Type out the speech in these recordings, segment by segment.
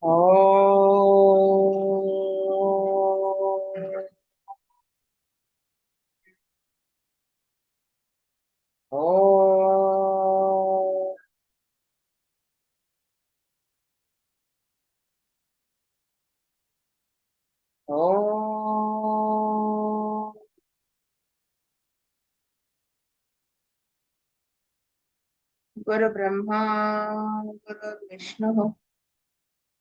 ఓ ఓ ఓ గురు బ్రహ్మా గురు విష్ణు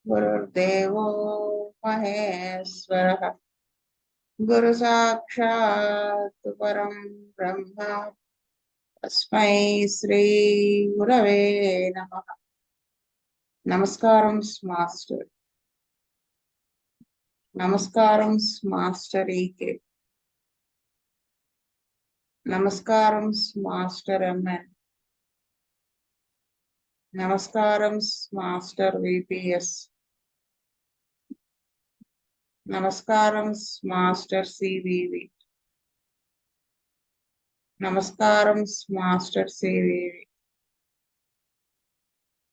గురుర్దేవో మహేశ్వర గురు సాక్షాత్ పరం బ్రహ్మ తస్మై శ్రీ గురవే నమః. నమస్కారం మాస్టర్. నమస్కారం మాస్టర్ ఈకే. నమస్కారం మాస్టర్ ఎంఎన్. నమస్కారం మాస్టర్ విపిఎస్. నమస్కారం మాస్టర్ సివివి. నమస్కారం మాస్టర్ సివివి.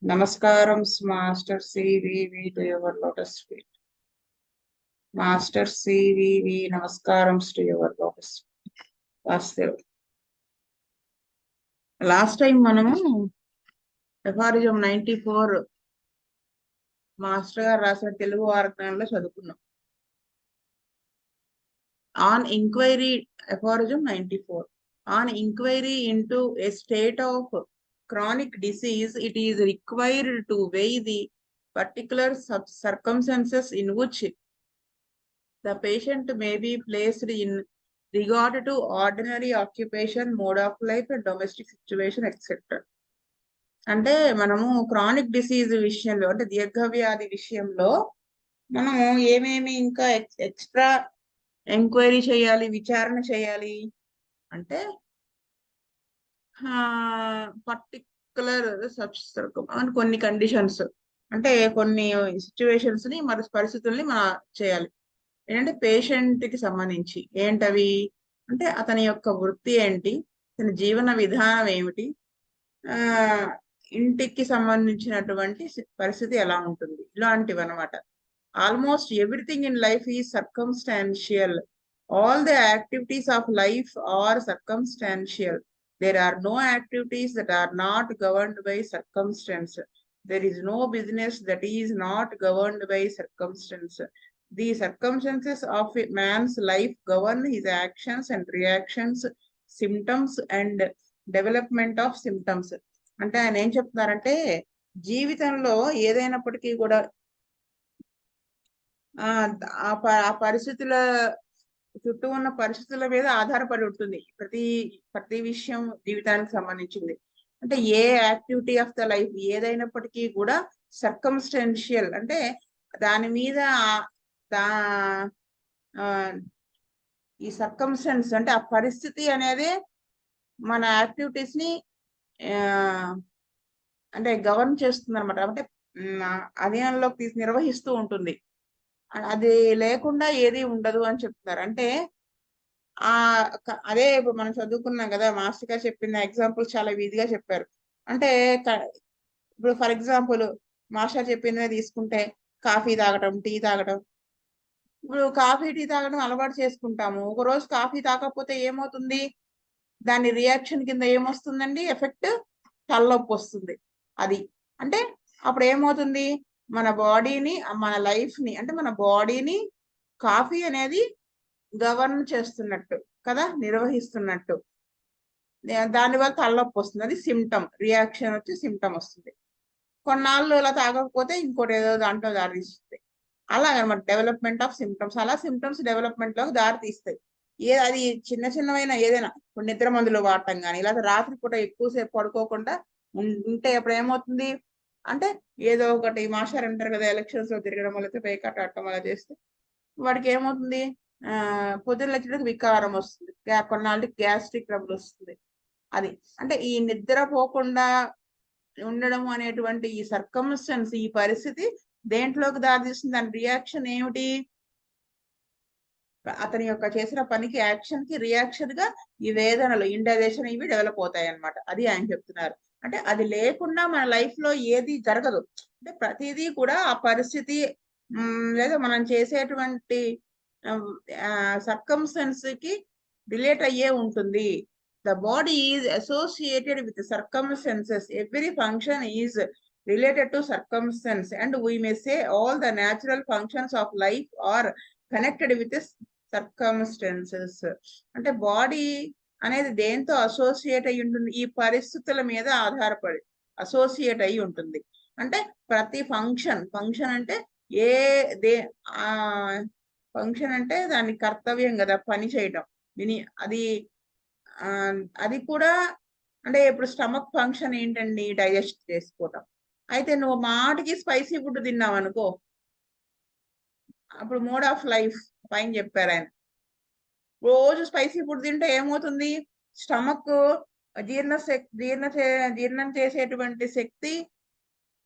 నమస్కారం master CVV to your lotus feet. Master CVV నమస్కారం టు యువర్ లోటస్ వాస్తవ్. లాస్ట్ టైం మనము ఎఫారిజం 94 మాస్టర్ గారు రాసిన తెలుగు వార్తనంలో చదువుకున్నాం. On inquiry, aphorism 94. On inquiry into a state of chronic disease, it is required to weigh the particular circumstances in which the patient may be placed in regard to ordinary occupation, mode of life, and domestic situation, etc. అంటే మనము chronic disease విషయంలో, అంటే దీర్ఘవ్యాధి విషయంలో మనము ఏమేమి ఇంకా extra enquiry చేయాలి, విచారణ చేయాలి అంటే పర్టికులర్ అని కొన్ని కండిషన్స్, అంటే కొన్ని సిచ్యువేషన్స్ ని, మరి పరిస్థితుల్ని మనం చేయాలి. ఏంటంటే పేషెంట్ కి సంబంధించి ఏంటవి అంటే అతని యొక్క వృత్తి ఏంటి, అతని జీవన విధానం ఏమిటి, ఆ ఇంటికి సంబంధించినటువంటి పరిస్థితి ఎలా ఉంటుంది, ఇలాంటివి అనమాట. Almost everything in life is circumstantial. All the activities of life are circumstantial. There are no activities that are not governed by circumstance. There is no business that is not governed by circumstance. The circumstances of a man's life govern his actions and reactions, symptoms and development of symptoms. అంటే ఆయన ఏం చెప్తున్నారంటే జీవితంలో ఏదైనప్పటికీ కూడా ఆ పరిస్థితుల చుట్టూ ఉన్న పరిస్థితుల మీద ఆధారపడి ఉంటుంది ప్రతి విషయం జీవితానికి సంబంధించింది. అంటే ఏ యాక్టివిటీ ఆఫ్ ద లైఫ్ ఏదైనప్పటికీ కూడా సర్కమ్స్టెన్షియల్, అంటే దాని మీద దా ఈ సర్కమ్స్టెన్స్ అంటే ఆ పరిస్థితి అనేది మన యాక్టివిటీస్ ని అంటే గవర్న్ చేస్తుంది అనమాట. అంటే అధీనంలోకి నిర్వహిస్తూ ఉంటుంది. అది లేకుండా ఏది ఉండదు అని చెప్తున్నారు. అంటే అదే ఇప్పుడు మనం చదువుకున్నాం కదా, మాస్టర్ గారు చెప్పిన ఎగ్జాంపుల్ చాలా ఈజీగా చెప్పారు. అంటే ఇప్పుడు ఫర్ ఎగ్జాంపుల్ మాస్టర్ చెప్పినవే తీసుకుంటే కాఫీ తాగటం, టీ తాగటం. ఇప్పుడు కాఫీ టీ తాగడం అలవాటు చేసుకుంటాము. ఒక రోజు కాఫీ తాగకపోతే ఏమవుతుంది, దాని రియాక్షన్ కింద ఏమొస్తుందండి, ఎఫెక్ట్ తలనొప్పి వస్తుంది. అది అంటే అప్పుడు ఏమవుతుంది, మన బాడీని, మన లైఫ్ ని, అంటే మన బాడీని కాఫీ అనేది గవర్న్ చేస్తున్నట్టు కదా, నిర్వహిస్తున్నట్టు. దానివల్ల తలనొప్పి వస్తుంది, అది సిమ్టమ్. రియాక్షన్ వచ్చి సిమ్టమ్ వస్తుంది. కొన్నాళ్ళు ఇలా తాగకపోతే ఇంకోటి ఏదో దాంట్లో దారి తీస్తుంది. అలాగనమాట డెవలప్మెంట్ ఆఫ్ సిమ్టమ్స్. అలా సిమ్టమ్స్ డెవలప్మెంట్ లోకి దారి తీస్తాయి. అది చిన్న చిన్నవైన ఏదైనా, ఇప్పుడు నిద్ర మందులు వాడటం కానీ, ఇలా రాత్రి పూట ఎక్కువసేపు పడుకోకుండా ఉంటే అప్పుడు ఏమవుతుంది అంటే ఏదో ఒకటి మాస్టర్ అంటారు కదా, ఎలక్షన్స్ లో తిరగడం వల్ల, పేకాట ఆడటం వల్ల చేస్తే వాడికి ఏమవుతుంది, పొద్దున్న లేచేటప్పుడు వికారం వస్తుంది, కొన్నాళ్ళకి గ్యాస్ట్రిక్ ట్రబుల్ వస్తుంది. అది అంటే ఈ నిద్రపోకుండా ఉండడం అనేటువంటి ఈ సర్కమ్స్టెన్స్, ఈ పరిస్థితి దేంట్లోకి దారితీస్తుంది, దాని రియాక్షన్ ఏమిటి, అతని యొక్క చేసిన పనికి, యాక్షన్ కి రియాక్షన్ గా ఈ వేదనలు, ఇండైజెషన్ ఇవి డెవలప్ అవుతాయి అనమాట. అది ఆయన చెప్తున్నారు. అంటే అది లేకుండా మన లైఫ్ లో ఏది జరగదు. అంటే ప్రతిదీ కూడా ఆ పరిస్థితి లేదా మనం చేసేటువంటి సర్కమ్స్టెన్స్ కి రిలేట్ అయ్యే ఉంటుంది. The body is associated with circumstances. Every function is related to circumstance, and we may say all the natural functions of life are connected with this circumstances. అంటే బాడీ అనేది దేంతో అసోసియేట్ అయి ఉంటుంది? ఈ పరిస్థితుల మీద ఆధారపడి అసోసియేట్ అయి ఉంటుంది. అంటే ప్రతి ఫంక్షన్ అంటే ఏ దే ఆ ఫంక్షన్ అంటే దాని కర్తవ్యం కదా, పని చేయటం. అది అది కూడా అంటే ఇప్పుడు స్టమక్ ఫంక్షన్ ఏంటండి? డైజెస్ట్ చేసుకోవటం. అయితే నువ్వు మాటికి స్పైసీ ఫుడ్ తిన్నావు అనుకో, అప్పుడు మోడ్ ఆఫ్ లైఫ్ పైన చెప్పారు ఆయన. రోజు స్పైసీ ఫుడ్ తింటే ఏమవుతుంది? స్టమక్ జీర్ణం చేసేటువంటి శక్తి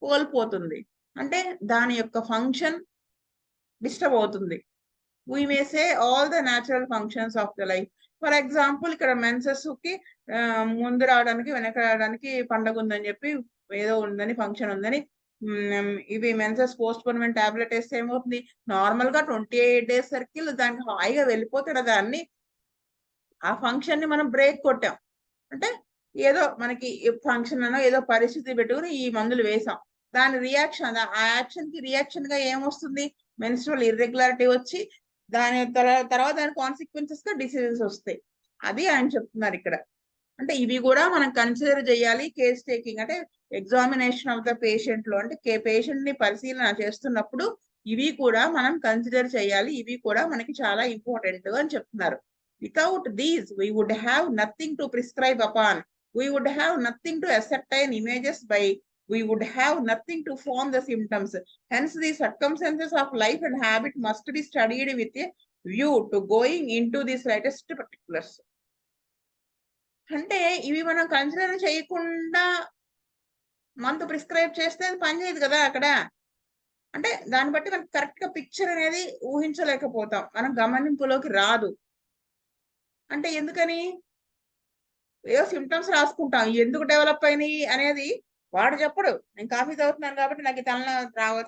కోల్పోతుంది. అంటే దాని యొక్క ఫంక్షన్ డిస్టర్బ్ అవుతుంది. we may say all the natural functions of the life. For example ఇక్కడ మెన్సెస్ కి ముందు రావడానికి వెనక రావడానికి పండగ ఉందని చెప్పి, ఏదో ఉందని ఫంక్షన్ ఉందని ఇవి మెన్సెస్ పోస్ట్ పోన్మెంట్ టాబ్లెట్ వేస్తే ఏమవుతుంది? నార్మల్ గా 28 days సర్కిల్ దానికి హాయిగా వెళ్ళిపోతాడు. దాన్ని ఆ ఫంక్షన్ ని మనం బ్రేక్ కొట్టాం. అంటే ఏదో మనకి ఫంక్షన్ అనో ఏదో పరిస్థితి పెట్టుకుని ఈ మందులు వేసాం. దాని రియాక్షన్, ఆ యాక్షన్ కి రియాక్షన్ గా ఏమొస్తుంది? మెన్స్ట్రువల్ ఇర్రెగ్యులారిటీ వచ్చి దాని తర్వాత దాని కాన్సిక్వెన్సెస్ గా డిసీజెస్ వస్తాయి. అది ఆయన చెప్తున్నారు ఇక్కడ. అంటే ఇవి కూడా మనం కన్సిడర్ చేయాలి కేస్ టేకింగ్, అంటే ఎగ్జామినేషన్ ఆఫ్ ద పేషెంట్ లో. అంటే పేషెంట్ ని పరిశీలన చేస్తున్నప్పుడు ఇవి కూడా మనం కన్సిడర్ చేయాలి. ఇవి కూడా మనకి చాలా ఇంపార్టెంట్ అని చెప్తున్నారు. Without these we would have nothing to prescribe upon, we would have nothing to ascertain images by, we would have nothing to form the symptoms. Hence, the circumstances of life and habit must be studied with a view to going into the slightest particulars. అంటే ఇవి మనం consider చేయకుండా month prescribe చేస్తే అది పనిచేయదు కదా అక్కడ. అంటే దాన్ని బట్టి మనకి కరెక్ట్ గా పిక్చర్ అనేది ఊహించలేకపోతాం, మనం గమనింపులోకి రాదు. అంటే ఎందుకని? ఏదో సిమ్టమ్స్ రాసుకుంటాం, ఎందుకు డెవలప్ అయినాయి అనేది వాడు చెప్పడు. నేను కాఫీ తాగుతున్నాను కాబట్టి నాకు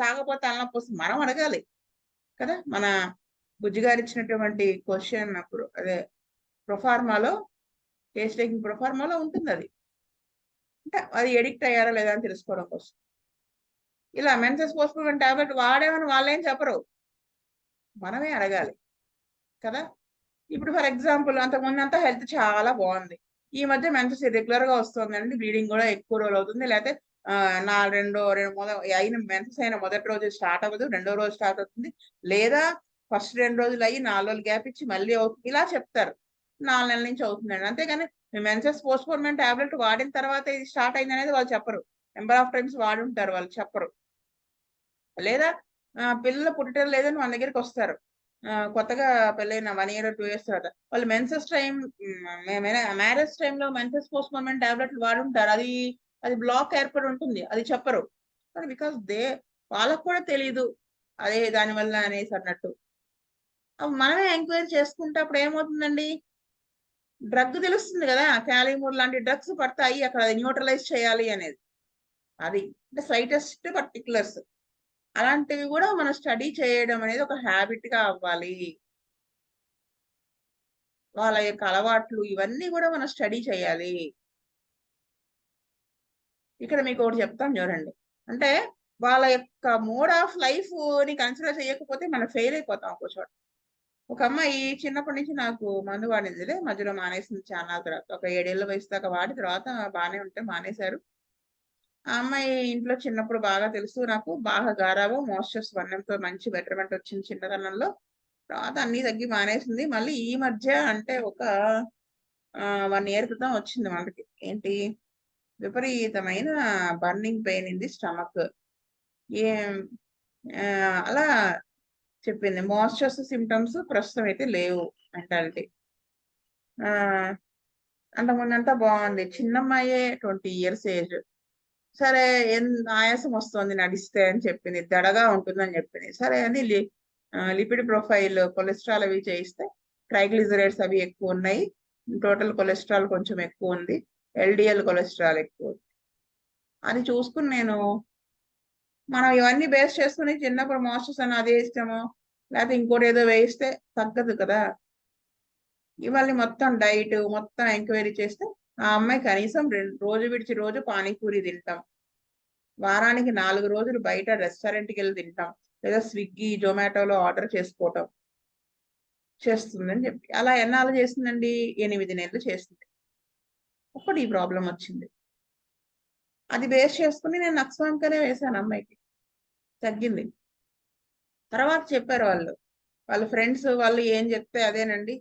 తాగపోతే తలనొప్పి వస్తుంది. మనం అడగాలి కదా. మన బుజ్జి గారు ఇచ్చినటువంటి క్వశ్చన్ అప్పుడు అదే ప్రొఫార్మాలో, టేస్ట్ టేకింగ్ ప్రొఫార్మాలో ఉంటుంది అది. అంటే అది ఎడిక్ట్ అయ్యారా లేదా అని తెలుసుకోవడం కోసం. ఇలా మెన్సెస్ పోస్ట్పోన్మెంట్ టాబ్లెట్ వాడేమని వాళ్ళేం చెప్పరు, మనమే అడగాలి కదా. ఇప్పుడు ఫర్ ఎగ్జాంపుల్ అంతకుముందు అంతా హెల్త్ చాలా బాగుంది, ఈ మధ్య మెన్సెస్ ఇర్రెగ్యులర్ గా వస్తుందండి, బ్లీడింగ్ కూడా ఎక్కువ రోజులు అవుతుంది, లేకపోతే అయిన మెన్సెస్ అయిన మొదటి రోజు స్టార్ట్ అవ్వదు, రెండో రోజు స్టార్ట్ అవుతుంది, లేదా ఫస్ట్ 2 రోజులు అయ్యి 4 రోజులు గ్యాప్ ఇచ్చి మళ్ళీ అవుతుంది, ఇలా చెప్తారు. 4 నెలల నుంచి అవుతుందండి. అంతేగాని మెన్సెస్ పోస్ట్పోన్మెంట్ టాబ్లెట్ వాడిన తర్వాత ఇది స్టార్ట్ అయింది అనేది వాళ్ళు చెప్పరు. నెంబర్ ఆఫ్ టైమ్స్ వాడి ఉంటారు, వాళ్ళు చెప్పరు. లేదా పిల్లలు పుట్టడం లేదని మన దగ్గరికి వస్తారు, కొత్తగా పెళ్ళైన 1 year 2 years తర్వాత. వాళ్ళు మెన్సెస్ టైం మ్యారేజ్ టైంలో మెన్సెస్ పోస్ట్పోన్మెంట్ టాబ్లెట్లు వాడుంటారు, అది బ్లాక్ ఏర్పడి ఉంటుంది, అది చెప్పరు. బికాస్ వాళ్ళకు కూడా తెలీదు అదే దానివల్ల అనేసి అన్నట్టు. మనమే ఎంక్వైరీ చేసుకుంటే అప్పుడు ఏమవుతుందండి? డ్రగ్ తెలుస్తుంది కదా, క్యాలిమూర్ లాంటి డ్రగ్స్ పడతాయి అక్కడ, అది న్యూట్రలైజ్ చేయాలి అనేది. అది అంటే స్లైటెస్ట్ పర్టికులర్స్ అలాంటివి కూడా మనం స్టడీ చేయడం అనేది ఒక హ్యాబిట్ గా అవ్వాలి. వాళ్ళ యొక్క అలవాట్లు ఇవన్నీ కూడా మనం స్టడీ చేయాలి. ఇక్కడ మీకు ఒకటి చెప్తాం చూడండి. అంటే వాళ్ళ యొక్క మోడ్ ఆఫ్ లైఫ్ ని కన్సిడర్ చేయకపోతే మనం ఫెయిల్ అయిపోతాం ఒక చోట. ఒక అమ్మాయి చిన్నప్పటి నుంచి నాకు మందు వాడిందిలే, మధ్యలో మానేసింది చాలా తర్వాత, ఒక 7 ఏళ్ల వయసు దాకా వాడి తర్వాత బాగానే ఉంటే మానేశారు. ఆ అమ్మాయి ఇంట్లో చిన్నప్పుడు బాగా తెలుసు నాకు, బాగా గారాబం, మోయిశ్చర్స్ వర్ణంతో మంచి బెటర్మెంట్ వచ్చింది చిన్నతనంలో. తర్వాత అన్ని తగ్గి మానేసింది. మళ్ళీ ఈ మధ్య అంటే ఒక 1 year క్రితం వచ్చింది మనకి. ఏంటి? విపరీతమైన burning pain in the stomach. ఏం అలా చెప్పింది. మోయిశ్చర్స్ సిమ్టమ్స్ ప్రస్తుతం అయితే లేవు. మెంటాలిటీ అంతకుముందంతా బాగుంది. చిన్నమ్మాయే 20 years ఏజ్. సరే ఆయాసం వస్తుంది నడిస్తే అని చెప్పింది, దడగా ఉంటుందని చెప్పింది. సరే అని లిపిడ్ ప్రొఫైల్ కొలెస్ట్రాల్ అవి చేయిస్తే ట్రైగ్లిజరైడ్స్ అవి ఎక్కువ ఉన్నాయి, టోటల్ కొలెస్ట్రాల్ కొంచెం ఎక్కువ ఉంది, LDL కొలెస్ట్రాల్ ఎక్కువ ఉంది. అది చూసుకుని నేను మనం ఇవన్నీ బేస్ చేసుకుని చిన్నప్పుడు మాస్టర్స్ అని అదే ఇష్టమో లేకపోతే ఇంకోటి ఏదో వేయిస్తే తగ్గదు కదా. ఇవాళ మొత్తం డైట్ మొత్తం ఎంక్వైరీ చేస్తే ఆ అమ్మాయి కనీసం రోజు విడిచి రోజు పానీపూరి తింటాం, వారానికి 4 రోజులు బయట రెస్టారెంట్కి వెళ్ళి తింటాం, లేదా స్విగ్గీ జొమాటోలో ఆర్డర్ చేసుకోవటం చేస్తుందని చెప్పి అలా ఎన్నాళ్ళు చేస్తుందండి? 8 నెలలు చేస్తుంది. అప్పుడు ఈ ప్రాబ్లం వచ్చింది. అది బేస్ చేసుకుని నేను నక్సవాంకనే వేశాను అమ్మాయికి, తగ్గింది. తర్వాత చెప్పారు వాళ్ళ ఫ్రెండ్స్ వాళ్ళు ఏం చెప్తే అదేనండి.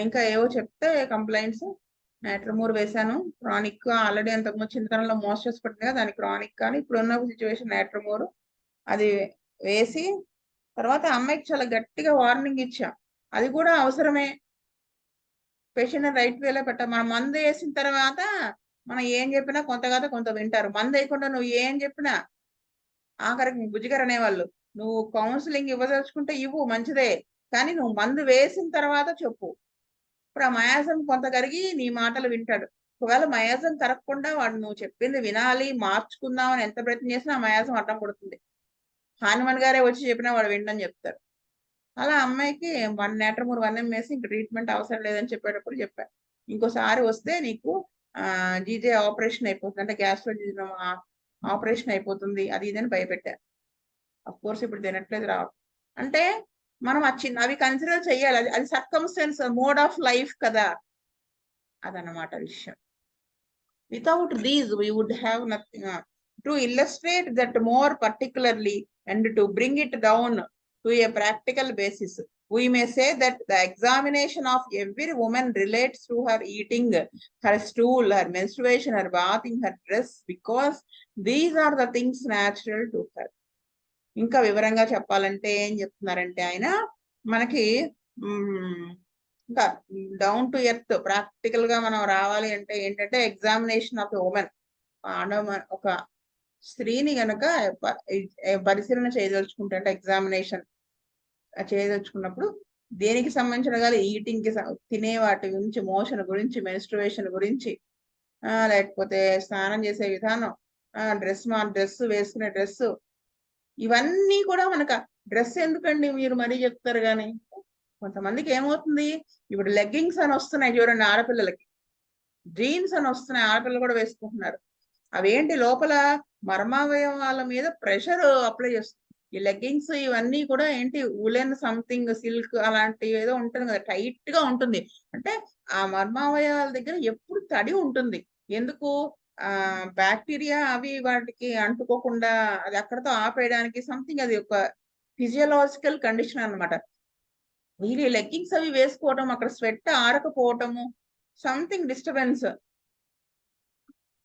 ఇంకా ఏవో చెప్తే కంప్లైంట్స్ నైట్రమూర్ వేశాను, క్రానిక్ ఆల్రెడీ అంతకుముందు చింతనంలో మోస్టర్స్ పట్టింది కదా దానికి క్రానిక్, కానీ ఇప్పుడున్న సిచ్యువేషన్ నైట్రమూర్ అది వేసి తర్వాత అమ్మాయికి చాలా గట్టిగా వార్నింగ్ ఇచ్చా. అది కూడా అవసరమే, పేషెంట్ రైట్ వేలో పెట్టాలి. మనం మందు వేసిన తర్వాత మనం ఏం చెప్పినా కొంత కాదు కొంత వింటారు. మందు వేయకుండా నువ్వు ఏం చెప్పినా ఆఖరికి బుజ్జిగారు అనేవాళ్ళు, నువ్వు కౌన్సిలింగ్ ఇవ్వదలుచుకుంటే ఇవ్వు మంచిదే, కానీ నువ్వు మందు వేసిన తర్వాత చెప్పు. ఇప్పుడు ఆ మయాజం కొంత కరిగి నీ మాటలు వింటాడు. ఒకవేళ మయాజం కరగకుండా వాడు నువ్వు చెప్పింది వినాలి మార్చుకుందాం అని ఎంత ప్రయత్నం చేసినా ఆ మయాజం అడ్డం పడుతుంది. హనుమాన్ గారే వచ్చి చెప్పినా వాడు వింటని చెప్తారు. అలా అమ్మాయికి 1 నేట్రమూర్ 1 వేసి ఇంక ట్రీట్మెంట్ అవసరం లేదని చెప్పేటప్పుడు చెప్పాను, ఇంకోసారి వస్తే నీకు జీజే ఆపరేషన్ అయిపోతుంది, అంటే గ్యాస్ట్రోజిజం ఆపరేషన్ అయిపోతుంది అది ఇదని భయపెట్టారు. అఫ్ కోర్స్ ఇప్పుడు తినట్లేదు రావడం. అంటే మనం అవి కన్సిడర్ చెయ్యాలి. అది సర్కమ్స్టెన్స్ మోడ్ ఆఫ్ లైఫ్ కదా, అదనమాట విషయం. Without these, we would have nothing. To illustrate that more particularly and to bring it down to a practical basis, we may say that the examination of every woman relates to her eating, her stool, her menstruation, her bathing, her dress, because these are the things natural to her. ఇంకా వివరంగా చెప్పాలంటే ఏం చెప్తున్నారంటే ఆయన మనకి ఇంకా down to earth practical గా మనం రావాలి అంటే ఏంటంటే ఎగ్జామినేషన్ ఆఫ్ ఉమెన్, ఒక స్త్రీని గనక పరిశీలన చేయదలుచుకుంటే అంటే ఎగ్జామినేషన్ చేయదలుచుకున్నప్పుడు దేనికి సంబంధించిన కానీ ఈటింగ్ కి తినే వాటి గురించి, మోషన్ గురించి, మెన్స్ట్రుయేషన్ గురించి, లేకపోతే స్నానం చేసే విధానం, డ్రెస్ వేసుకునే డ్రెస్, ఇవన్నీ కూడా మనకు డ్రెస్ ఎందుకండి మీరు మరీ చెప్తారు కానీ కొంతమందికి ఏమవుతుంది, ఇప్పుడు లెగ్గింగ్స్ అని వస్తున్నాయి చూడండి ఆడపిల్లలకి, జీన్స్ అని వస్తున్నాయి ఆడపిల్లలు కూడా వేసుకుంటున్నారు. అవేంటి లోపల మర్మావయవాల మీద ప్రెషర్ అప్లై చేస్తుంది. ఈ లెగ్గింగ్స్ ఇవన్నీ కూడా ఏంటి ఉలెన్ సంథింగ్ సిల్క్ అలాంటివి ఏదో ఉంటుంది కదా, టైట్ గా ఉంటుంది. అంటే ఆ మర్మావయవాల దగ్గర ఎప్పుడు తడి ఉంటుంది. ఎందుకు? బ్యాక్టీరియా అవి వాటికి అంటుకోకుండా అది అక్కడతో ఆపేయడానికి సంథింగ్, అది ఒక ఫిజియోలాజికల్ కండిషన్ అన్నమాట. వీళ్ళు లెగ్గింగ్స్ అవి వేసుకోవటం, అక్కడ స్వెట్ ఆరకపోవటము, సంథింగ్ డిస్టర్బెన్స్.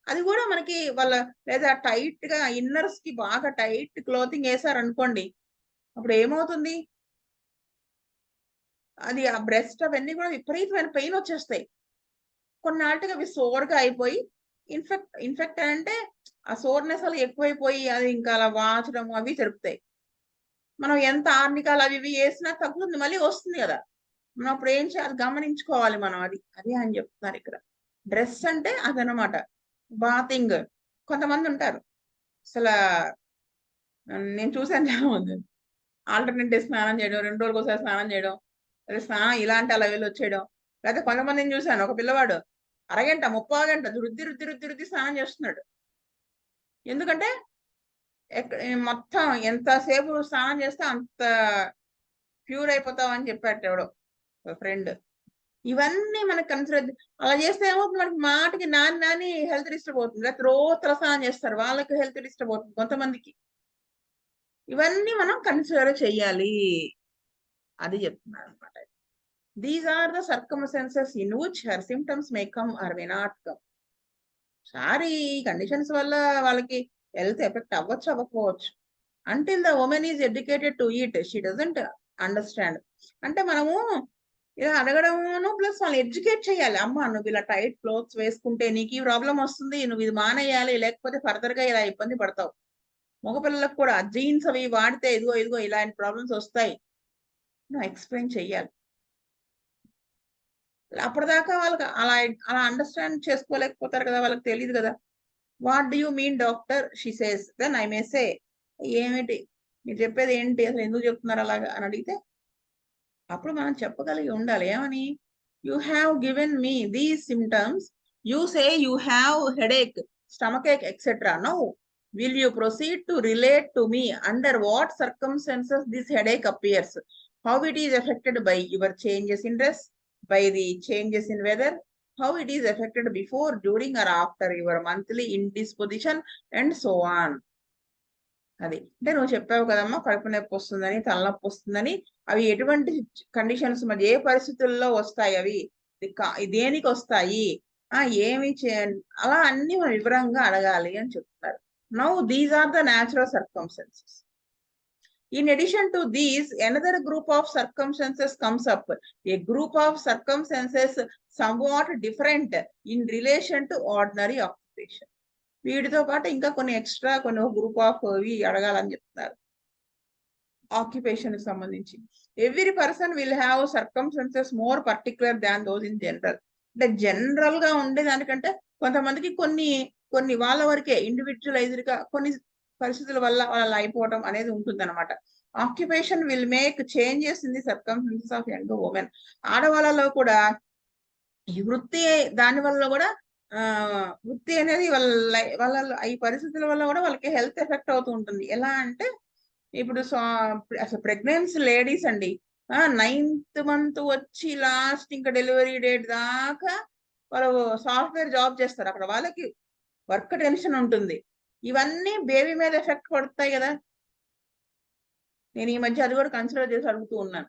అది కూడా మనకి వాళ్ళ లేదా టైట్ గా ఇన్నర్స్ కి బాగా టైట్ క్లోతింగ్ వేసారనుకోండి, అప్పుడు ఏమవుతుంది, అది ఆ బ్రెస్ట్ అవన్నీ కూడా విపరీతమైన పెయిన్ వచ్చేస్తాయి. కొన్నాళ్ళకి అవి సోర్గా అయిపోయి ఇన్ఫెక్ట్ అంటే ఆ సోర్నెస్ అలా ఎక్కువైపోయి అది ఇంకా అలా వాచడం అవి జరుపుతాయి. మనం ఎంత ఆర్నికాలు అవి ఇవి వేసినా తగ్గుతుంది, మళ్ళీ వస్తుంది కదా. మనం అప్పుడు ఏం చేయాలి గమనించుకోవాలి మనం. అది అని చెప్తున్నారు ఇక్కడ. డ్రెస్ అంటే అదనమాట. బాతింగ్ కొంతమంది ఉంటారు అసలు, నేను చూసాను చాలా మంది ఆల్టర్నేట్ డే స్నానం చేయడం, 2 రోజులకు ఒకసారి స్నానం చేయడం, లేదా స్నానం ఇలాంటి అలా వెళ్ళి వచ్చేయడం. లేకపోతే కొంతమందిని చూశాను, ఒక పిల్లవాడు అరగంట 30 గంట రుద్ది స్నానం చేస్తున్నాడు. ఎందుకంటే మొత్తం ఎంతసేపు స్నానం చేస్తే అంత ప్యూర్ అయిపోతావు అని చెప్పాడు ఎవడో ఫ్రెండ్. ఇవన్నీ మనకు కన్సిడర్, అలా చేస్తే ఏమవుతుంది, మనకి మాటకి నాని హెల్త్ డిస్టర్బ్ అవుతుంది. లేకపోతే రోజు తలస్నానం చేస్తారు, వాళ్ళకి హెల్త్ డిస్టర్బ్ అవుతుంది కొంతమందికి. ఇవన్నీ మనం కన్సిడర్ చెయ్యాలి, అది చెప్తున్నారు అనమాట. These are the circumstances in which her symptoms may come or may not come. Sorry conditions వల్ల వాళ్ళకి హెల్త్ ఎఫెక్ట్ అవ్వచ్చు అవ్వకపోవచ్చు. Until the woman is educated to eat she doesn't understand. అంటే మనము ఇలా అడగడమును ప్లస్ వాళ్ళని ఎడ్యుకేట్ చేయాలి. అమ్మ నువ్వు ఇలా టైట్ క్లోత్స్ వేసుకుంటే నీకు ఈ ప్రాబ్లం వస్తుంది, నువ్వు ఇది మానేయాలి, లేకపోతే ఫర్దర్ గా ఇలా ఇబ్బంది పడతావు. మగపిల్లలకు కూడా జీన్స్ అవి వాడితే ఇదిగో ఇలాంటి ప్రాబ్లమ్స్ వస్తాయి నువ్వు ఎక్స్ప్లెయిన్ చెయ్యాలి. అప్పటిదాకా వాళ్ళకి అలా అలా అండర్స్టాండ్ చేసుకోలేకపోతారు కదా, వాళ్ళకి తెలియదు కదా. What do you mean doctor she says, then I may say ఏమిటి మీరు చెప్పేది ఏంటి, అసలు ఎందుకు చెప్తున్నారు అలాగా అని అడిగితే అప్పుడు మనం చెప్పగలిగి ఉండాలి. ఏమని? You have given me these symptoms, you say you have headache, stomach ache etcetera. Now will you proceed to relate to me under what circumstances this headache appears, how it is affected by your changes in dress, by the changes in weather, how it is affected before, during or after your monthly indisposition, and so on. అది అంటే నువ్వు చెప్పావు కదమ్మా కడుపు నొప్పి వస్తుందని, తలనొప్పి వస్తుందని, అవి ఎటువంటి కండిషన్స్ మరి ఏ పరిస్థితుల్లో వస్తాయి, అవి దేనికి వస్తాయి, ఏమి అలా అన్ని మనం వివరంగా అడగాలి అని చెప్తున్నారు. Now these are the natural circumstances. In addition to these, another group of circumstances comes up. A group of circumstances somewhat different in relation to ordinary occupation. వీటితో పాటు ఇంకా కొన్ని ఎక్స్ట్రా కొన్ని గ్రూప్ ఆఫ్ ఇవి అడగాలని చెప్తున్నారు ఆక్యుపేషన్ కి సంబంధించి. Every person will have circumstances more particular than those in general. అంటే జనరల్ గా ఉండే దానికంటే కొంతమందికి కొన్ని కొన్ని వాళ్ళ వరకే ఇండివిజువలైజ్డ్ గా కొన్ని పరిస్థితుల వల్ల వాళ్ళ అయిపోవడం అనేది ఉంటుంది అనమాట. Occupation will make changes in the circumstances of young women. ఆడవాళ్ళలో కూడా ఈ వృత్తి దాని వల్ల కూడా వృత్తి అనేది వాళ్ళ ఈ పరిస్థితుల వల్ల కూడా వాళ్ళకి హెల్త్ ఎఫెక్ట్ అవుతూ ఉంటుంది. ఎలా అంటే ఇప్పుడు అసలు ప్రెగ్నెన్సీ లేడీస్ అండి 9th మంత్ వచ్చి లాస్ట్ ఇంకా డెలివరీ డేట్ దాకా వాళ్ళు సాఫ్ట్వేర్ జాబ్ చేస్తారు. అక్కడ వాళ్ళకి వర్క్ టెన్షన్ ఉంటుంది. ఇవన్నీ బేబీ మీద ఎఫెక్ట్ పడతాయి కదా. నేను ఈ మధ్య అది కూడా కన్సిడర్ చేసి అడుగుతూ ఉన్నాను,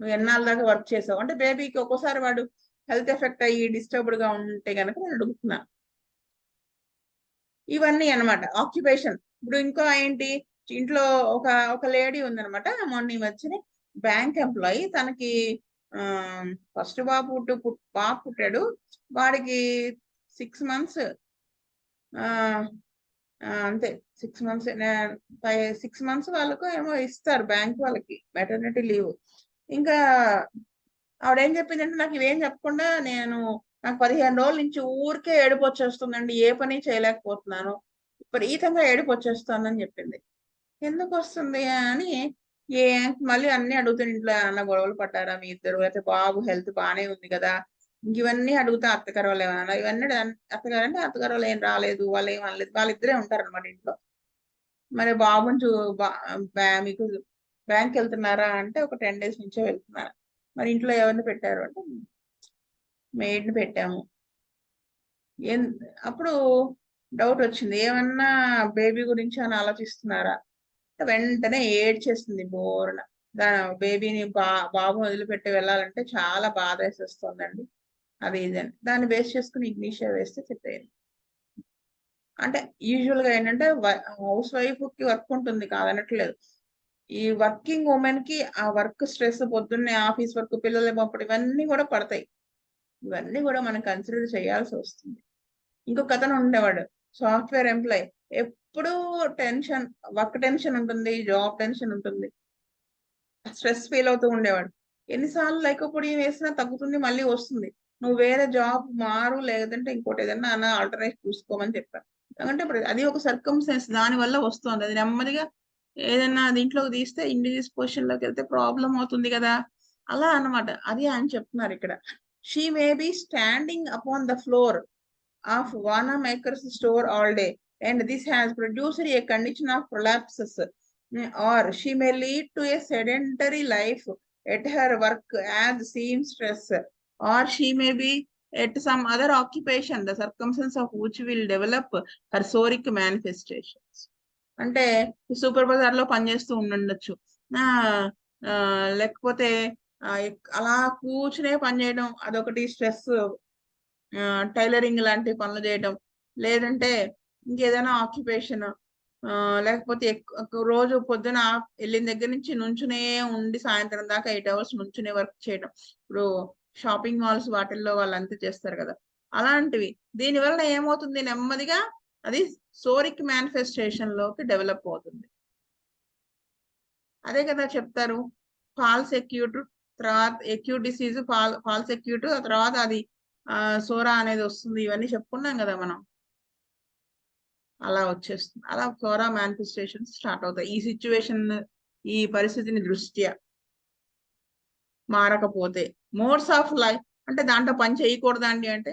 నువ్వు ఎన్నాళ్ళ దాకా వర్క్ చేసావు అంటే బేబీకి ఒక్కోసారి వాడు హెల్త్ ఎఫెక్ట్ అయ్యి డిస్టర్బ్డ్ గా ఉంటే కనుక నేను అడుగుతున్నా. ఇవన్నీ అనమాట ఆక్యుపేషన్. ఇప్పుడు ఇంకా ఏంటి, ఇంట్లో ఒక ఒక లేడీ ఉందనమాట, మొన్న ఈ మధ్యనే బ్యాంక్ ఎంప్లాయీ. తనకి ఫస్ట్ బాబు పుట్టాడు. వాడికి 6 months అంతే 6 months 6 months వాళ్ళకు ఏమో ఇస్తారు బ్యాంక్ వాళ్ళకి మెటర్నిటీ లీవ్. ఇంకా ఆవిడేం చెప్పిందంటే నాకు ఇవేం చెప్పకుండా నాకు 15 రోజుల నుంచి ఊరికే ఏడుపు వచ్చేస్తుందండి, ఏ పని చేయలేకపోతున్నాను, విపరీతంగా ఏడుపు వచ్చేస్తుందని చెప్పింది. ఎందుకు వస్తుంది అని మళ్ళీ అన్ని అడుగుతాను, ఇంట్లో అన్న గొడవలు పడ్డారా మీ ఇద్దరు, అయితే బాబు హెల్త్ బాగానే ఉంది కదా, ఇవన్నీ అడుగుతా. అత్తగారు వాళ్ళు ఏమన్నా ఇవన్నీ అత్తగారు అంటే అత్తగారు వాళ్ళు ఏం రాలేదు, వాళ్ళు ఏం అనలేదు, వాళ్ళిద్దరే ఉంటారు అనమాట ఇంట్లో. మరి బాబుని మీకు బ్యాంక్ వెళ్తున్నారా అంటే ఒక 10 days నుంచే వెళ్తున్నారు. మరి ఇంట్లో ఎవరిని పెట్టారు అంటే మెయిడ్ని పెట్టాము. అప్పుడు డౌట్ వచ్చింది, ఏమన్నా బేబీ గురించి అని ఆలోచిస్తున్నారా? వెంటనే ఏడ్చేస్తుంది బోర్న. బేబీని బాబు వదిలిపెట్టి వెళ్ళాలంటే చాలా బాధ వేసేస్తుందండి, అది ఇదని. దాన్ని బేస్ చేసుకుని ఇగ్నిషియా వేస్తే సెట్ అయింది. అంటే యూజువల్ గా ఏంటంటే హౌస్ వైఫ్ కి వర్క్ ఉంటుంది కాదనట్లేదు, ఈ వర్కింగ్ ఉమెన్ కి ఆ వర్క్ స్ట్రెస్, పొద్దున్నే ఆఫీస్ వర్క్, పిల్లలు పంపడం, ఇవన్నీ కూడా పడతాయి. ఇవన్నీ కూడా మనం కన్సిడర్ చేయాల్సి వస్తుంది. ఇంకొక అతను ఉండేవాడు సాఫ్ట్వేర్ ఎంప్లాయ్, ఎప్పుడూ టెన్షన్, వర్క్ టెన్షన్ ఉంటుంది, జాబ్ టెన్షన్ ఉంటుంది, స్ట్రెస్ ఫీల్ అవుతూ ఉండేవాడు. ఎన్నిసార్లు లైకోపొడి వేసినా తగ్గుతుంది, మళ్ళీ వస్తుంది. నువ్వు వేరే జాబ్ మారు, లేదంటే ఇంకోటి ఏదైనా ఆల్టర్నేట్ చూసుకోమని చెప్పాను. ఎందుకంటే అది ఒక సర్కమ్స్టెన్స్, దాని వల్ల వస్తుంది. అది నెమ్మదిగా ఏదైనా దీంట్లోకి తీస్తే ఇండిజిస్ పొజిషన్ లోకి వెళ్తే ప్రాబ్లం అవుతుంది కదా, అలా అన్నమాట. అది ఆయన చెప్తున్నారు ఇక్కడ. She may be standing upon the floor of Wanamaker's store all day, and this has produced a condition of prolapses, or she may lead to a sedentary life at her work as seamstress, or she may be at some other occupation, the circumstances of which will develop her psoric manifestations. అంటే supervisor లో పనిచేస్తూ ఉండొచ్చు, లేకపోతే అలా కూర్చునే పని చేయడం అదొకటి స్ట్రెస్, టైలరింగ్ లాంటి పనులు చేయడం, లేదంటే ఇంకేదైనా ఆక్యుపేషన్, లేకపోతే రోజు పొద్దున వెళ్ళిన దగ్గర నుంచి నుంచునే ఉండి సాయంత్రం దాకా 8 hours నుంచునే వర్క్ చేయడం. ఇప్పుడు షాపింగ్ మాల్స్ వాటిల్లో వాళ్ళంతా చేస్తారు కదా, అలాంటివి. దీనివల్ల ఏమవుతుంది, నెమ్మదిగా అది సోరిక్ మేనిఫెస్టేషన్ లోకి డెవలప్ అవుతుంది. అదే కదా చెప్తారు, ఫాల్స్ ఎక్యూట్, తర్వాత ఎక్యూట్ డిసీజ్, ఫాల్స్ ఎక్యూట్, తర్వాత అది సోరా అనేది వస్తుంది. ఇవన్నీ చెప్పుకున్నాం కదా మనం. అలా వచ్చేస్తుంది. అలా సోరా మేనిఫెస్టేషన్స్ స్టార్ట్ అవుతాయి. ఈ సిచ్యువేషన్, ఈ పరిస్థితిని దృష్ట్యా మారకపోతే. మోడ్స్ ఆఫ్ లైఫ్ అంటే దాంట్లో పని చేయకూడదండి అంటే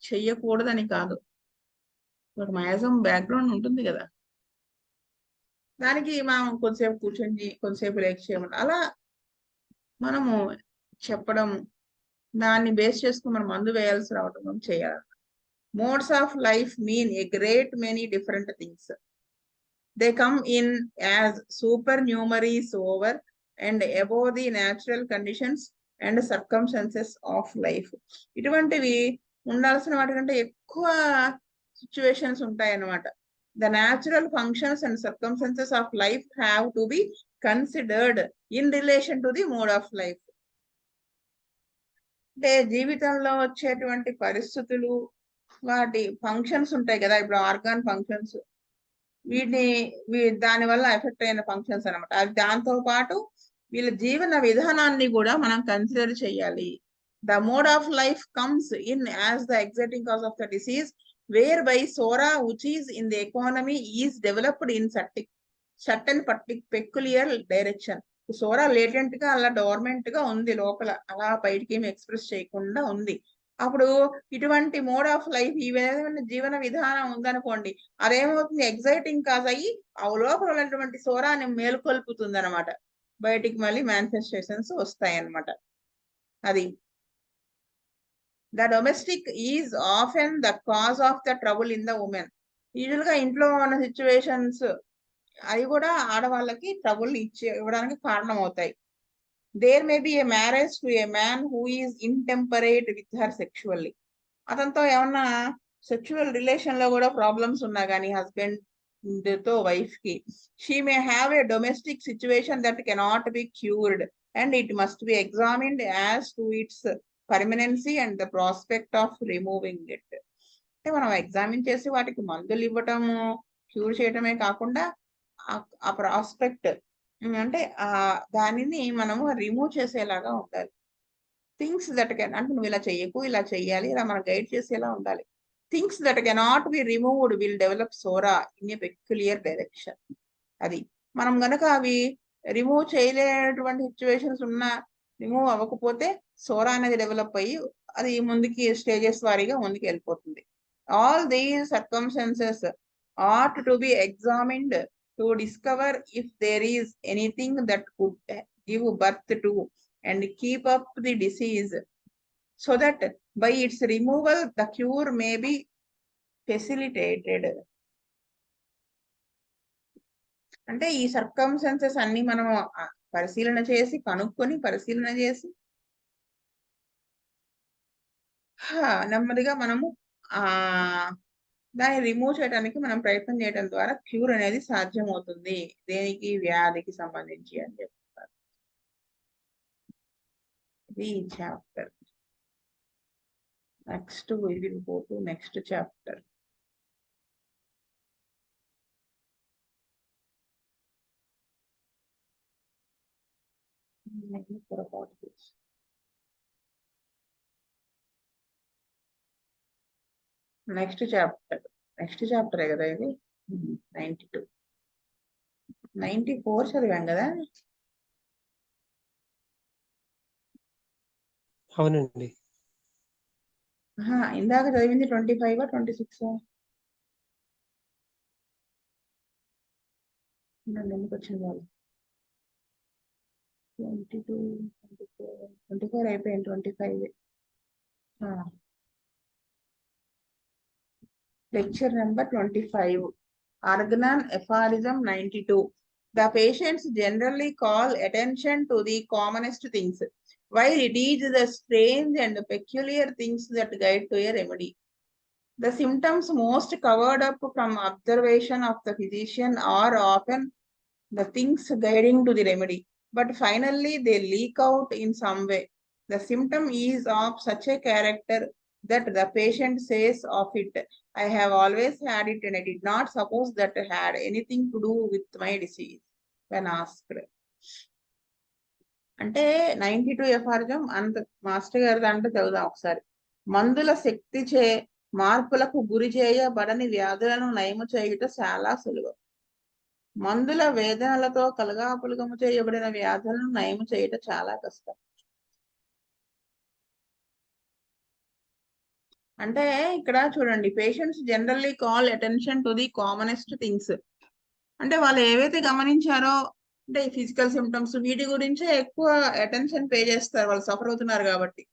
చెయ్యకూడదని కాదు, ఒక మ్యాక్సిమం బ్యాక్గ్రౌండ్ ఉంటుంది కదా, దానికి మనం కొంతసేపు కూర్చొని కొంతసేపు రేక్ చేయమని అలా మనము చెప్పడం, దాన్ని బేస్ చేసుకుని మనం మందు వేయాల్సి రావడం చేయాలి. Modes of life mean a great many different things. They come in as supernumeraries over and above the natural conditions and circumstances of life. ఇటువంటివి ఉండాల్సిన వాటికంటే ఎక్కువ సిచ్యువేషన్స్ ఉంటాయి అన్నమాట. The natural functions and circumstances of life have to be considered in relation to the mode of life. అంటే జీవితంలో వచ్చేటువంటి పరిస్థితులు, వాటి ఫంక్షన్స్ ఉంటాయి కదా, ఇప్పుడు ఆర్గాన్ ఫంక్షన్స్, దాని వల్ల ఎఫెక్ట్ అయిన ఫంక్షన్స్ అనమాట. అది దాంతో పాటు వీళ్ళ జీవన విధానాన్ని కూడా మనం కన్సిడర్ చేయాలి. The mode of life comes in as the exciting cause of the disease, whereby sora which is in the economy is developed in certain peculiar direction. Sora latent గా అలా డోర్మెంట్ గా ఉంది లోపల, అలా బయటికి ఏమి ఎక్స్ప్రెస్ చేయకుండా ఉంది. అప్పుడు ఇటువంటి మోడ్ ఆఫ్ లైఫ్, ఈ విధమైన జీవన విధానం ఉందనుకోండి, అదేమవుతుంది, ఎగ్జైటింగ్ కాజ్ అయ్యి ఆ లోపల ఉన్నటువంటి సోరాన్ని మేల్కొల్పుతుంది అనమాట. బయటికి మళ్ళీ మేనిఫెస్టేషన్స్ వస్తాయి అన్నమాట. అది the domestic is often the cause of the trouble in the woman. Usual గా ఇంట్లో ఉన్న సిచ్యువేషన్స్ అవి కూడా ఆడవాళ్ళకి ట్రబుల్ ఇవ్వడానికి కారణం అవుతాయి. There may be a marriage to a man who is intemperate with her sexually. అతనితో ఏమన్నా సెక్షువల్ రిలేషన్ లో కూడా ప్రాబ్లమ్స్ ఉన్నా కానీ హస్బెండ్ తో వైఫ్ కి, she may have A domestic situation that cannot be cured and it must be examined as to it's permanency and the prospect of removing it. అంటే మనం ఎగ్జామిన్ చేసి వాటికి మందులు ఇవ్వటము, క్యూర్ చేయటమే కాకుండా ఆ ప్రాస్పెక్ట్ అంటే దానిని మనము రిమూవ్ చేసేలాగా ఉండాలి. థింగ్స్ దట్ కెన్, అంటే నువ్వు ఇలా చెయ్యకు, ఇలా చెయ్యాలి, ఇలా మనం గైడ్ చేసేలా ఉండాలి. Things that cannot be removed will develop Sora in a peculiar direction. అది మనం గనక అవి రిమూవ్ చేయలేనటువంటి సిచ్యువేషన్స్ ఉన్నా, రిమూవ్ అవ్వకపోతే సోరా అనేది డెవలప్ అయ్యి అది ముందుకి స్టేజెస్ వారీగా ముందుకు వెళ్ళిపోతుంది. All these circumstances ought to be examined to discover if there is anything that could give birth to and keep up the disease, so that by its removal the cure may be facilitated. అంటే ఈ circumstances అన్ని మనం పరిశీలన చేసి, కనుక్కొని పరిశీలన చేసి నెమ్మదిగా మనము దాన్ని రిమూవ్ చేయడానికి మనం ప్రయత్నం చేయడం ద్వారా క్యూర్ అనేది సాధ్యమవుతుంది, దేనికి, వ్యాధికి సంబంధించి అని చెప్తారు. ఇది chapter. Next we will go to next chapter. Next chapter కదా ఇది. 92, 94 చదివాం కదా. అవునండి. ఇందాక చదివింది 25 26 ఎందుకు వచ్చింది వాళ్ళు. 22 24 అయిపోయింది, 25. Lecture number 25. Organon aphorism 92. The patients generally call attention to the commonest things, while it is the strange and peculiar things that guide to a remedy. The symptoms most covered up from observation of the physician are often the things guiding to the remedy, but finally they leak out in some way. The symptom is of such a character that the patient says of it, I have always had it and I did not suppose that it had anything to do with my disease when asked. అంటే 92 ఎఫారిజం అంత master గారి దాంట్లో చదువుదాం ఒకసారి. మందుల శక్తి చే మార్పులకు గురి చేయబడని వ్యాధులను నయము చేయుట చాలా సులువు. మందుల వేదనలతో కలగాపులగము చేయబడిన వ్యాధులను నయము చేయుట చాలా కష్టం. అంటే ఇక్కడ చూడండి, patients generally call attention to the commonest things. అంటే వాళ్ళు ఏవైతే గమనించారో, అంటే ఈ ఫిజికల్ సిమ్టమ్స్ వీటి గురించే ఎక్కువ అటెన్షన్ పే చేస్తారు, వాళ్ళు సఫర్ అవుతున్నారు కాబట్టి.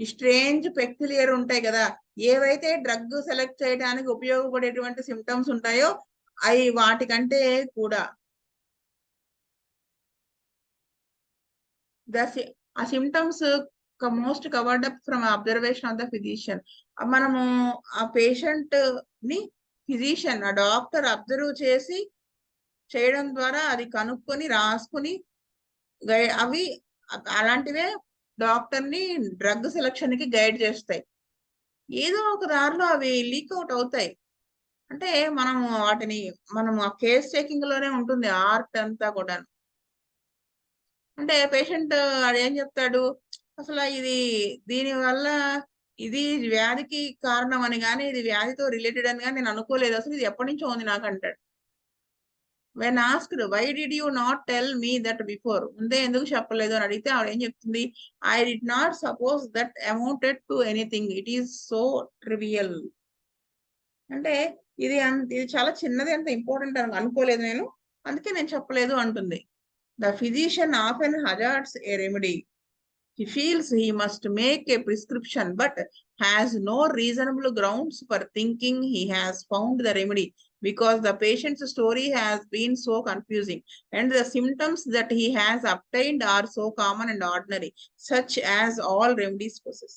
ఈ స్ట్రేంజ్ పెక్యులియర్ ఉంటాయి కదా, ఏవైతే డ్రగ్ సెలెక్ట్ చేయడానికి ఉపయోగపడేటువంటి సిమ్టమ్స్ ఉంటాయో అవి వాటికంటే కూడా ఆ symptoms most covered up from observation of the physician. మనము ఆ పేషెంట్ ని ఫిజిషియన్, ఆ డాక్టర్ అబ్జర్వ్ చేసి చేయడం ద్వారా అది కనుక్కొని రాసుకుని అవి అలాంటివే డాక్టర్ ని డ్రగ్ సెలక్షన్ కి గైడ్ చేస్తాయి. ఏదో ఒక దారిలో అవి లీక్ అవుట్ అవుతాయి. అంటే మనము వాటిని ఆ కేస్ టేకింగ్ లోనే ఉంటుంది ఆర్ట్ అంతా కూడా. అంటే పేషెంట్ ఏం చెప్తాడు, అసలు దీని వల్ల ఇది వ్యాధికి కారణం అని కానీ, ఇది వ్యాధితో రిలేటెడ్ అని కానీ నేను అనుకోలేదు, అసలు ఇది ఎప్పటి నుంచో ఉంది నాకు అంటాడు. When asked why did you not tell me that before, ముందే ఎందుకు చెప్పలేదు అని అడిగితే ఆవిడ ఏం చెప్తుంది, I did not suppose that amounted to anything, it is so trivial. అంటే ఇది చాలా చిన్నది, అంత ఇంపార్టెంట్ అని అనుకోలేదు నేను, అందుకే నేను చెప్పలేదు అంటుంది. The physician often hazards a remedy. He feels he must make a prescription but has no reasonable grounds for thinking he has found the remedy, because the patient's story has been so confusing and the symptoms that he has obtained are so common and ordinary, such as all remedies possess.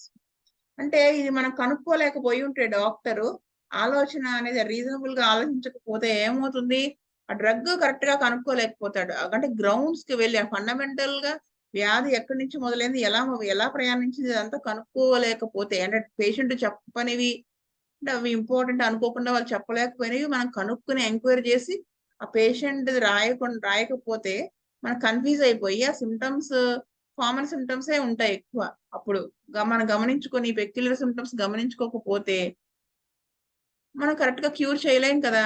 అంటే ఇది మనం కనుక్కోలేకపోయి ఉంటే doctor ఆలోచన అనేది reasonable గా ఆలోచించకపోతే ఏమవుతుంది, ఆ drug correct గా కనుక్కోలేకపోతాడు. అంటే గ్రౌండ్స్ కి వెళ్ళి ఫండమెంటల్ గా వ్యాధి ఎక్కడి నుంచి మొదలైంది, ఎలా ప్రయాణించింది ఇదంతా కనుక్కోలేకపోతే, అంటే పేషెంట్ చెప్పనివి, అంటే అవి ఇంపార్టెంట్ అనుకోకుండా వాళ్ళు చెప్పలేకపోయినవి మనం కనుక్కుని ఎంక్వైరీ చేసి ఆ పేషెంట్ రాయకపోతే మనం కన్ఫ్యూజ్ అయిపోయి ఆ సిమ్టమ్స్ కామన్ సిమ్టమ్సే ఉంటాయి ఎక్కువ. అప్పుడు మనం గమనించుకొని పెక్యులర్ సిమ్టమ్స్ గమనించుకోకపోతే మనం కరెక్ట్ గా క్యూర్ చేయలేం కదా.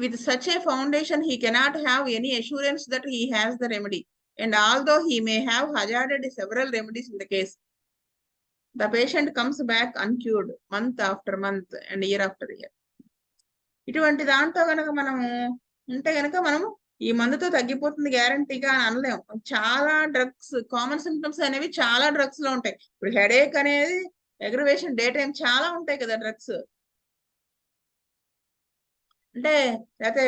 With such a foundation, he cannot have any assurance that he has the remedy. And although he may have hazarded several remedies in the case, the patient comes back uncured month after month and year after year. ఇటువంటి దాంతో కనుక మనము ఉంటే కనుక మనము ఈ మందుతో తగ్గిపోతుంది గ్యారంటీగా అని అనలేము. చాలా డ్రగ్స్ కామన్ సిమ్టమ్స్ అనేవి చాలా డ్రగ్స్ లో ఉంటాయి. ఇప్పుడు హెడేక్ అనేది అగ్రివేషన్, డే టైం చాలా ఉంటాయి కదా డ్రగ్స్. అంటే లేకపోతే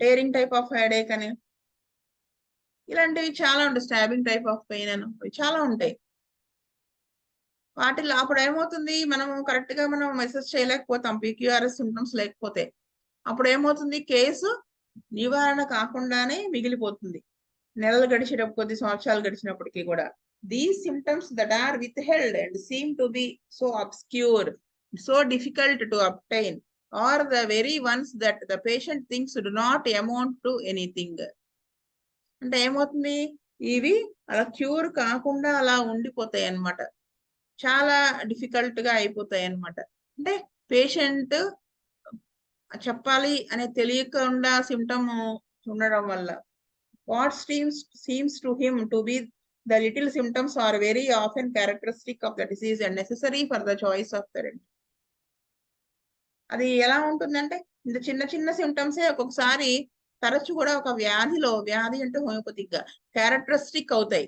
టేరింగ్ టైప్ ఆఫ్ హెడేక్ అని, ఇలాంటివి చాలా ఉంటాయి. స్టాబింగ్ టైప్ ఆఫ్ పెయిన్ అని చాలా ఉంటాయి. వాటిలో అప్పుడు ఏమవుతుంది, మనము కరెక్ట్ గా మనం మెసేజ్ చేయలేకపోతాం పీక్యూఆర్ఎస్ సిమ్టమ్స్ లేకపోతే. అప్పుడు ఏమవుతుంది, కేసు నివారణ కాకుండానే మిగిలిపోతుంది. నెలలు గడిచేటప్పుడు, కొద్ది సంవత్సరాలు గడిచినప్పటికీ కూడా. These symptoms that are withheld and seem to be so obscure, so difficult to obtain, are the very ones that the patient thinks do not amount to anything. అంటే ఏమవుతుంది, ఇవి అలా క్యూర్ కాకుండా అలా ఉండిపోతాయి అన్నమాట, చాలా డిఫికల్ట్ గా అయిపోతాయి అన్నమాట. అంటే పేషెంట్ చెప్పాలి అనే తెలియకుండా సిమ్టమ్ ఉండడం వల్ల, what seems to him to be the little symptoms are very often characteristic of the disease and necessary for the choice of therapy. అది ఎలా ఉంటుందంటే, ఇంత చిన్న చిన్న సిమ్టమ్సే ఒక్కొక్కసారి తరచు కూడా ఒక వ్యాధి అంటే హోమియోపతిక్ గా క్యారెక్టరిస్టిక్ అవుతాయి,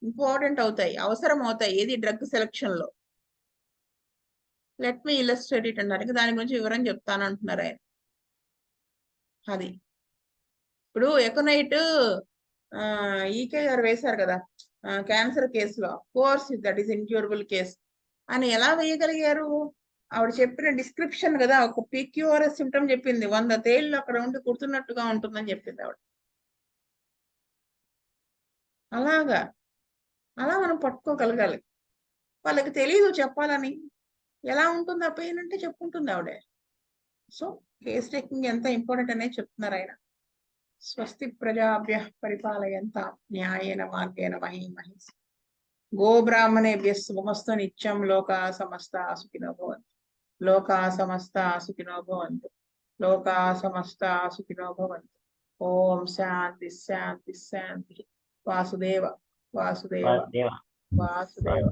ఇంపార్టెంట్ అవుతాయి, అవసరం అవుతాయి. ఏది డ్రగ్ సెలక్షన్ లో. లెట్ మీ ఇలస్ట్రేట్ ఇట్ అన్నారు, దాని గురించి వివరం చెప్తాను అంటున్నారు ఆయన. అది ఇప్పుడు ఎకనైట్ ఈకే గారు వేశారు కదా క్యాన్సర్ కేసులో, course that is incurable case అని ఎలా వేయగలిగారు? ఆవిడ చెప్పిన డిస్క్రిప్షన్ కదా, ఒక పీక్యూఆర్ఎస్ సిమ్టమ్ చెప్పింది, 100 తేళ్లు అక్కడ ఉండి కుడుతున్నట్టుగా ఉంటుందని చెప్పింది ఆవిడ. అలా మనం పట్టుకోగలగాలి. వాళ్ళకి తెలియదు చెప్పాలని, ఎలా ఉంటుంది ఆ పెయిన్ అంటే చెప్పుకుంటుంది ఆవిడే. సో కేస్ టేకింగ్ ఎంత ఇంపార్టెంట్ అనేది చెప్తున్నారు ఆయన. స్వస్తి ప్రజాభ్య పరిపాలయంతాం న్యాయేన మార్గేణ మహీమహీస్. గోబ్రాహ్మణేభ్యः శుభమస్తు నిత్యం లోకా సమస్తా సుఖినో భవంతు. లోకా సమస్తా సుఖినో భవంతు. లోకా సమస్తా సుఖినో భవంతు. ఓం శాంతి శాంతి శాంతి. వాసుదేవ వాసుదేవ వాసుదేవ వాసుదేవ.